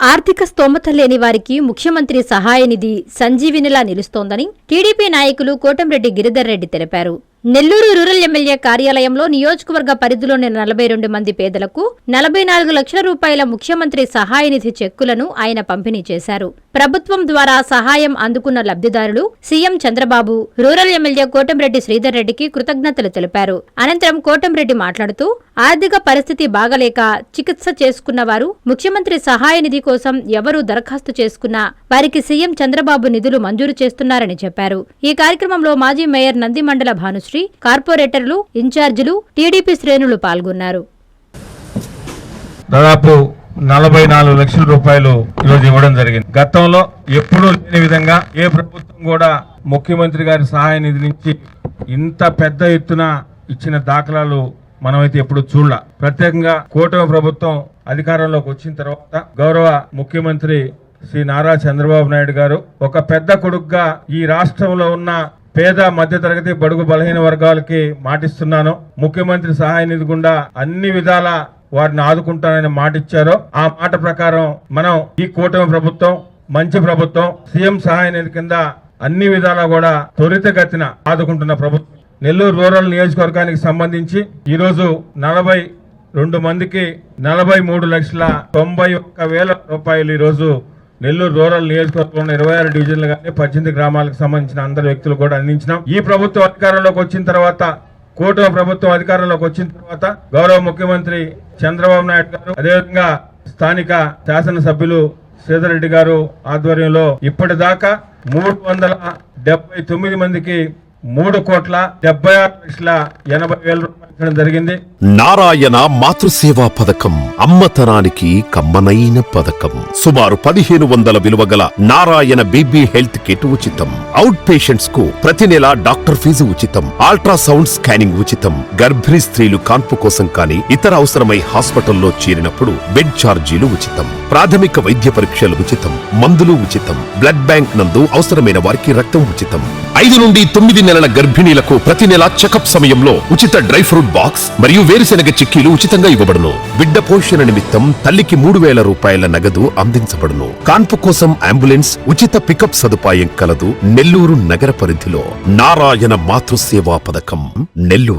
ఆర్థిక స్తోమత లేని వారికి ముఖ్యమంత్రి సహాయ నిధి సంజీవినిలా నిలుస్తోందని టీడీపీ నాయకులు కోటంరెడ్డి గిరిధర్ రెడ్డి తెలిపారు. నెల్లూరు రూరల్ ఎమ్మెల్యే కార్యాలయంలో నియోజకవర్గ పరిధిలోని 42 మంది పేదలకు 44 లక్షల రూపాయల ముఖ్యమంత్రి సహాయ నిధి చెక్కులను ఆయన పంపిణీ చేశారు. ప్రభుత్వం ద్వారా సహాయం అందుకున్న లబ్ధిదారులు CM Chandrababu, rural MLA Kotamreddy Sridhar రెడ్డికి కృతజ్ఞతలు తెలిపారు. అనంతరం కోటంరెడ్డి మాట్లాడుతూ ఆర్థిక పరిస్థితి బాగలేక చికిత్స చేసుకున్న వారు ముఖ్యమంత్రి సహాయ నిధి కోసం ఎవరూ దరఖాస్తు చేసుకున్నా వారికి సీఎం చంద్రబాబు నిధులు మంజూరు చేస్తున్నారని చెప్పారు. ఈ కార్యక్రమంలో మాజీ మేయర్ నందిమండల భానుశ్రీ, కార్పొరేటర్లు, ఇన్ఛార్జీలు, టీడీపీ శ్రేణులు పాల్గొన్నారు. దాదాపు 44 లక్షల రూపాయలు ఈరోజు ఇవ్వడం జరిగింది. గతంలో ఎప్పుడూ లేని విధంగా ఏ ప్రభుత్వం కూడా ముఖ్యమంత్రి గారి సహాయ నిధి నుంచి ఇంత పెద్ద ఎత్తున ఇచ్చిన దాఖలాలు మనమైతే ఎప్పుడు చూడాల. ప్రత్యేకంగా కూటమి ప్రభుత్వం అధికారంలోకి వచ్చిన తర్వాత గౌరవ ముఖ్యమంత్రి శ్రీ నారా చంద్రబాబు నాయుడు గారు ఒక పెద్ద కొడుకుగా ఈ రాష్ట్రంలో ఉన్న పేద మధ్యతరగతి బడుగు బలహీన వర్గాలకి మాటిస్తున్నాను, ముఖ్యమంత్రి సహాయ నిధి గుండా అన్ని విధాల వారిని ఆదుకుంటానని మాటిచ్చారో ఆ మాట ప్రకారం మనం ఈ కూటమి ప్రభుత్వం మంచి ప్రభుత్వం, సీఎం సహాయ నిధి కింద అన్ని విధాలా కూడా త్వరితగతిన ఆదుకుంటున్న ప్రభుత్వం. నెల్లూరు రూరల్ నియోజకవర్గానికి సంబంధించి ఈరోజు 42 మందికి 43,91,000 రూపాయలు ఈరోజు నెల్లూరు రూరల్ నియోజకవర్గంలో 26 డివిజన్లు కానీ 18 గ్రామాలకు సంబంధించిన అందరు వ్యక్తులు కూడా అందించినాం. ఈ ప్రభుత్వం అధికారంలోకి వచ్చిన తర్వాత, కూటమి ప్రభుత్వం అధికారంలోకి వచ్చిన తర్వాత గౌరవ ముఖ్యమంత్రి చంద్రబాబు నాయుడు గారు, అదేవిధంగా స్థానిక శాసనసభ్యులు శ్రీధర్ రెడ్డి గారు ఆధ్వర్యంలో ఇప్పటిదాకా 379 మందికి 3,76,80,000 రూపాయలు జరిగింది. నారాయణ మాతృసేవా పథకం అమ్మతనానికి కమ్మనైన పథకం. సుమారు 1500 విలువ గల నారాయణ బీబీ హెల్త్ కిట్ ఉచితం. అవుట్ పేషెంట్స్ కు ప్రతి నెల డాక్టర్ ఫీజు ఉచితం. అల్ట్రాసౌండ్ స్కానింగ్ ఉచితం. గర్భిణీ స్త్రీలు కాన్పు కోసం కానీ ఇతర అవసరమై హాస్పిటల్లో చేరినప్పుడు బెడ్ ఛార్జీలు ఉచితం. ప్రాథమిక వైద్య పరీక్షలు ఉచితం. మందులు ఉచితం. బ్లడ్ బ్యాంక్ నందు అవసరమైన వారికి రక్తం ఉచితం. 5 నుండి 9 నెలల గర్భిణీలకు ప్రతి నెల చెకప్ సమయంలో ఉచిత డ్రై ఫ్రూట్ బాక్స్ మరియు వేరుశెనగ చిక్కీలు ఉచితంగా ఇవ్వబడును. బిడ్డ పోషణ నిమిత్తం తల్లికి 3,000 రూపాయల నగదు అందించబడును. కాన్పు కోసం అంబులెన్స్ ఉచిత పికప్ సదుపాయం కలదు. నెల్లూరు నగర పరిధిలో నారాయణ మాతృసేవా పథకం, నెల్లూరు.